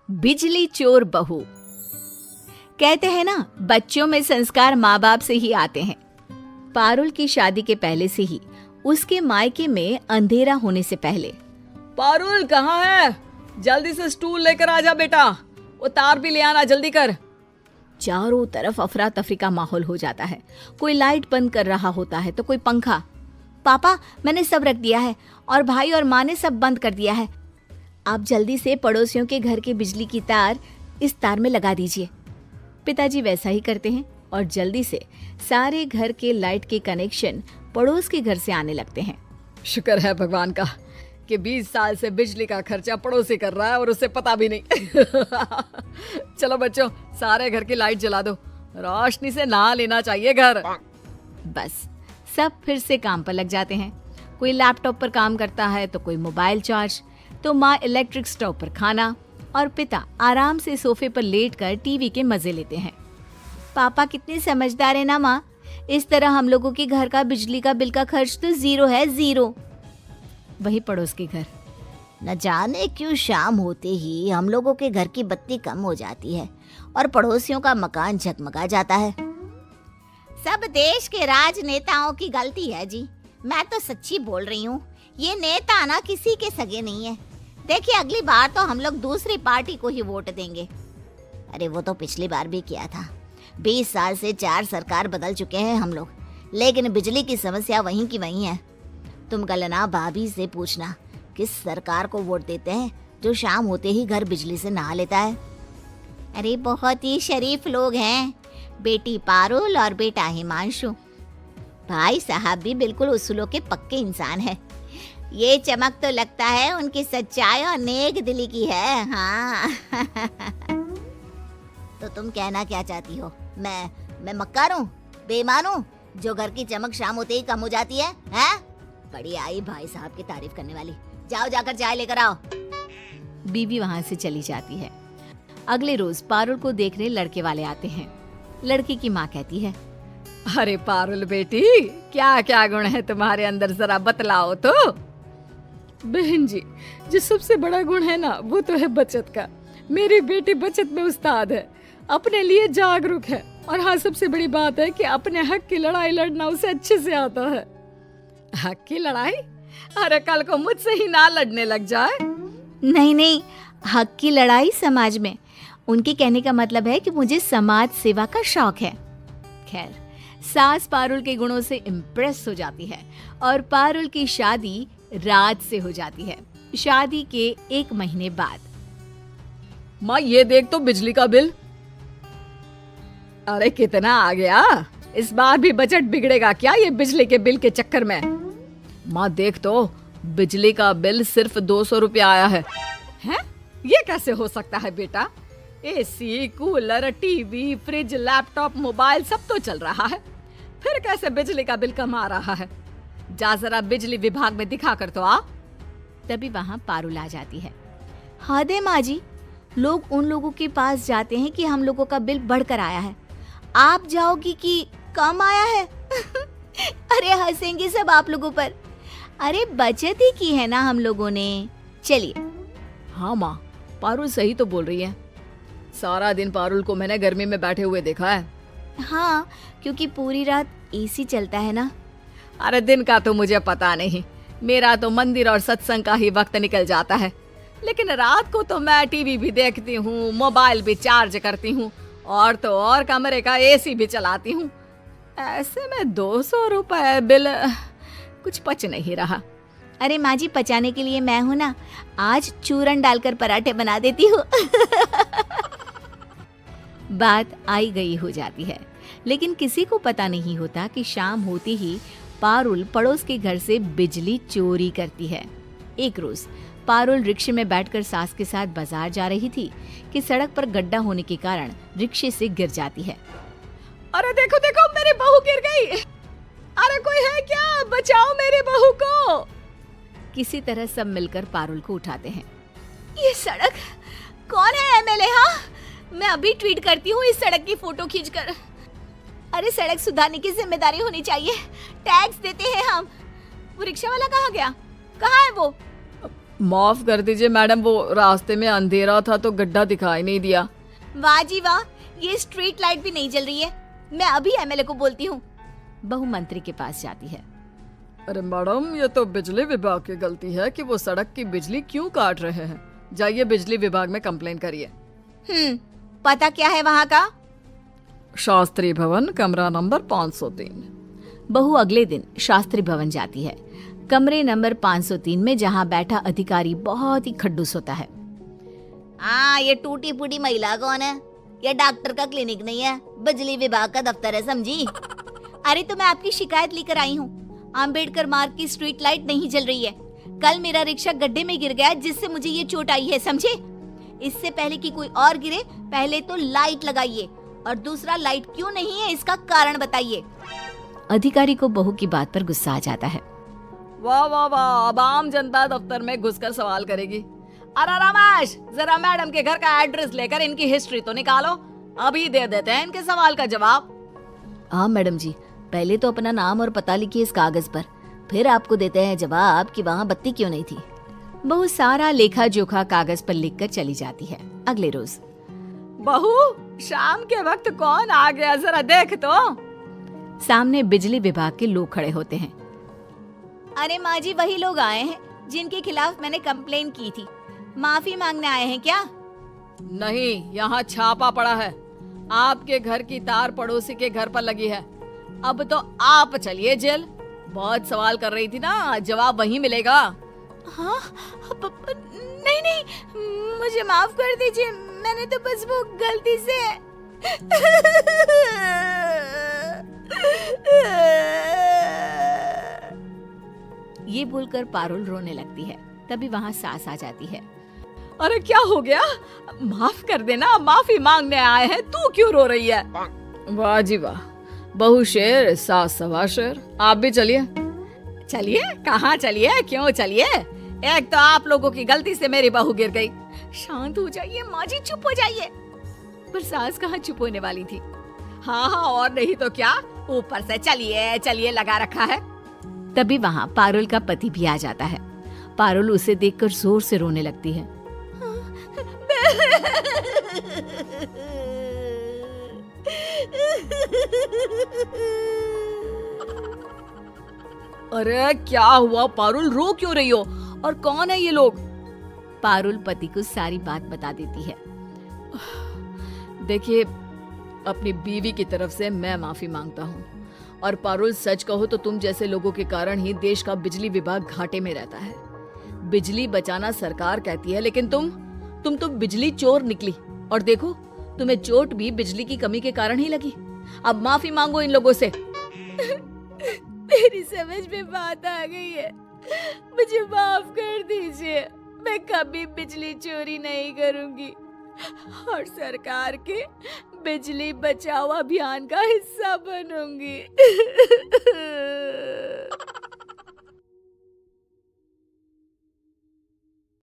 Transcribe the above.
बिजली चोर बहू। कहते हैं ना, बच्चों में संस्कार माँ बाप से ही आते हैं। पारुल की शादी के पहले से ही उसके मायके में अंधेरा होने से पहले, पारुल कहाँ है? जल्दी से स्टूल लेकर आ जा बेटा, वो तार भी ले आना, जल्दी कर। चारों तरफ अफरा तफरी का माहौल हो जाता है। कोई लाइट बंद कर रहा होता है तो कोई पंखा। पापा, मैंने सब रख दिया है और भाई और माँ ने सब बंद कर दिया है। आप जल्दी से पड़ोसियों के घर की बिजली की तार इस तार में लगा दीजिए। पिताजी वैसा ही करते हैं और जल्दी से सारे घर के लाइट के कनेक्शन पड़ोस के घर से आने लगते हैं। शुक्र है भगवान का कि 20 साल से बिजली का खर्चा पड़ोसी कर रहा है और उसे पता भी नहीं। चलो बच्चों, सारे घर की लाइट जला दो, रोशनी से नहा लेना चाहिए घर। बस सब फिर से काम पर लग जाते हैं। कोई लैपटॉप पर काम करता है तो कोई मोबाइल चार्ज, तो माँ इलेक्ट्रिक स्टोव पर खाना और पिता आराम से सोफे पर लेटकर टीवी के मजे लेते हैं। पापा कितने समझदार है ना माँ, इस तरह हम लोगों के घर का बिजली का बिल का खर्च तो 0 है, 0। वही पड़ोस के घर, न जाने क्यों शाम होते ही हम लोगों के घर की बत्ती कम हो जाती है और पड़ोसियों का मकान झगमगा जाता है। सब देश के राजनेताओं की गलती है जी, मैं तो सच्ची बोल रही हूँ। ये नेता ना किसी के सगे नहीं है। देखिए, अगली बार तो हम लोग दूसरी पार्टी को ही वोट देंगे। अरे वो तो पिछली बार भी किया था। 20 साल से 4 सरकार बदल चुके हैं हम लोग, लेकिन बिजली की समस्या वहीं की वहीं है। तुम कल ना भाभी से पूछना किस सरकार को वोट देते हैं जो शाम होते ही घर बिजली से नहा लेता है। अरे बहुत ही शरीफ लोग हैं, बेटी पारुल और बेटा हिमांशु। भाई साहब भी बिल्कुल उसूलों के पक्के इंसान है। ये चमक तो लगता है उनकी सच्चाई और नेक दिली की है। हाँ। तो तुम कहना क्या चाहती हो? मैं मक्कार हूँ, बेईमान हूँ, जो घर की चमक शाम होते ही कम हो जाती है? हैं? बड़ी आई भाई साहब की तारीफ करने वाली। जाओ जाकर चाय लेकर आओ। बीवी वहां से चली जाती है। अगले रोज पारुल को देखने लड़के वाले आते हैं। लड़की की माँ कहती है, अरे पारुल बेटी, क्या क्या गुण है तुम्हारे अंदर, जरा बतलाओ तो। बहन जी, जो सबसे बड़ा गुण है ना, वो तो है बचत का। मेरी बेटी बचत में उस्ताद है, अपने लिए जागरूक है, और हाँ, सबसे बड़ी बात है कि अपने हक की लड़ाई लड़ना उसे अच्छे से आता है। हक की लड़ाई? अरे कल को मुझसे ही ना लड़ने लग जाए। नहीं, हक की लड़ाई समाज में। उनके कहने का मतलब है कि मुझे समाज सेवा का शौक है। खैर, सास पारुल के गुणों से इम्प्रेस हो जाती है और पारुल की शादी राज से हो जाती है। शादी के 1 महीने बाद, माँ ये देख तो बिजली का बिल। अरे कितना आ गया? इस बार भी बजट बिगड़ेगा क्या ये बिजली के बिल के चक्कर में? माँ देख तो, बिजली का बिल सिर्फ 200 रुपया आया है। हैं? ये कैसे हो सकता है बेटा? AC, cooler, TV, fridge, laptop, mobile सब तो चल रहा है, फिर कैसे बिजली का बिल कम आ रहा है? जा जरा बिजली विभाग में दिखा कर तो आ। तभी वहाँ पारुल आ जाती है। हद है माँ जी, लोग उन लोगों के पास जाते हैं कि हम लोगों का बिल बढ़कर आया है, आप जाओगी कि कम आया है? अरे हंसेंगे सब आप लोगों पर। अरे बचत ही की है ना हम लोगों ने। चलिए। हाँ माँ, पारुल सही तो बोल रही है। सारा दिन पारुल को मैंने गर्मी में बैठे हुए देखा है। हाँ, क्योंकि पूरी रात एसी चलता है ना। अरे दिन का तो मुझे पता नहीं, मेरा तो मंदिर और सत्संग का ही वक्त निकल जाता है, लेकिन रात को तो मैं टीवी भी देखती हूँ, मोबाइल भी चार्ज करती हूँ, और तो और कमरे का एसी भी चलाती हूँ। ऐसे में 200 रुपए बिल कुछ पच नहीं रहा। अरे माँ जी, पचाने के लिए मैं हूँ ना, आज चूरन डालकर पराठे बना देती हूँ। बात आई गई हो जाती है, लेकिन किसी को पता नहीं होता कि शाम होते ही पारुल पड़ोस के घर से बिजली चोरी करती है। एक रोज पारुल रिक्शे में बैठकर सास के साथ बाजार जा रही थी कि सड़क पर गड्ढा होने के कारण रिक्शे से गिर जाती है। अरे देखो देखो, मेरी बहू गिर गई। अरे कोई है क्या? बचाओ मेरी बहू को। किसी तरह सब मिलकर पारुल को उठाते हैं। ये सड़क कौन है एमएलए? हाँ, मैं अभी ट्वीट करती हूँ इस सड़क की फोटो खींचकर। अरे सड़क सुधारने की जिम्मेदारी होनी चाहिए, टैक्स देते हैं हम। वो रिक्शा वाला कहाँ गया? कहाँ है वो? माफ कर दीजिए मैडम, वो रास्ते में अंधेरा था तो गड्ढा दिखाई नहीं दिया। वाह जी वाह, ये स्ट्रीट लाइट भी नहीं जल रही है। मैं अभी एमएलए को बोलती हूँ। बहू मंत्री के पास जाती है। अरे मैडम, ये तो बिजली विभाग की गलती है कि वो सड़क की बिजली क्यों काट रहे हैं। जाइए बिजली विभाग में कंप्लेन करिए। पता क्या है वहाँ का? शास्त्री भवन, कमरा नंबर 503। बहू अगले दिन शास्त्री भवन जाती है। कमरे नंबर 503 में जहाँ बैठा अधिकारी बहुत ही खड्डूस होता है। ये टूटी फूटी महिला कौन है? ये डॉक्टर का क्लिनिक नहीं है, बिजली विभाग का दफ्तर है, समझी? अरे तो मैं आपकी शिकायत लेकर आई हूँ। आम्बेडकर मार्ग की स्ट्रीट लाइट नहीं जल रही है। कल मेरा रिक्शा गड्ढे में गिर गया जिससे मुझे ये चोट आई है, समझे? इससे पहले कि कोई और गिरे, पहले तो लाइट लगाइए, और दूसरा लाइट क्यों नहीं है इसका कारण बताइए। अधिकारी को बहू की बात पर गुस्सा आ जाता है। वाह वाह वाह, अब आम जनता दफ्तर में घुसकर सवाल करेगी। अरे रमेश, जरा मैडम के घर का एड्रेस लेकर इनकी हिस्ट्री तो निकालो, अभी दे देते हैं इनके सवाल का जवाब। हाँ मैडम जी, पहले तो अपना नाम और पता लिखिए इस कागज पर, फिर आपको देते हैं जवाब कि वहाँ बत्ती क्यों नहीं थी। बहू सारा लेखा जोखा कागज पर लिखकर चली जाती है। अगले रोज, बहू, शाम के वक्त कौन आ गया, जरा देख तो। सामने बिजली विभाग के लोग खड़े होते हैं। अरे माँ जी, वही लोग आए हैं जिनके खिलाफ मैंने कंप्लेन की थी। माफी मांगने आए हैं क्या? नहीं, यहाँ छापा पड़ा है। आपके घर की तार पड़ोसी के घर पर लगी है। अब तो आप चलिए जेल। बहुत सवाल कर रही थी ना, जवाब वहीं मिलेगा। हाँ, नहीं नहीं, मुझे माफ कर दीजिए, मैंने तो बस वो गलती से। ये बोलकर पारुल रोने लगती है। तभी वहाँ सास आ जाती है। अरे क्या हो गया? माफ कर देना, माफी मांगने आए हैं, तू क्यों रो रही है? वाह जी वाह, बहू शेर, सास सवा शेर। आप भी चलिए। चलिए? कहाँ चलिए, क्यों चलिए? एक तो आप लोगों की गलती से मेरी बहू गिर गई। शांत हो जाइए माँ जी, चुप हो जाइए। पर सास कहाँ चुप होने वाली थी। हाँ हाँ, और नहीं तो क्या, ऊपर से चलिए चलिए लगा रखा है। तभी वहाँ पारुल का पति भी आ जाता है। पारुल उसे देखकर जोर से रोने लगती है। अरे क्या हुआ पारुल, रो क्यों रही हो? और कौन है ये लोग? पारुल पति को सारी बात बता देती है। देखिए, अपनी बीवी की तरफ से मैं माफी मांगता हूँ। और पारुल, सच कहो तो तुम जैसे लोगों के कारण ही देश का बिजली विभाग घाटे में रहता है। बिजली बचाना सरकार कहती है, लेकिन तुम तो बिजली चोर निकली। और देखो, तुम्हें चोट भी बिजली की कमी के कारण ही लगी। अब माफी मांगो इन लोगों से। मेरी समझ में बात आ गई है, मुझे माफ कर दीजिए। मैं कभी बिजली चोरी नहीं करूंगी और सरकार के बिजली बचाओ अभियान का हिस्सा बनूंगी।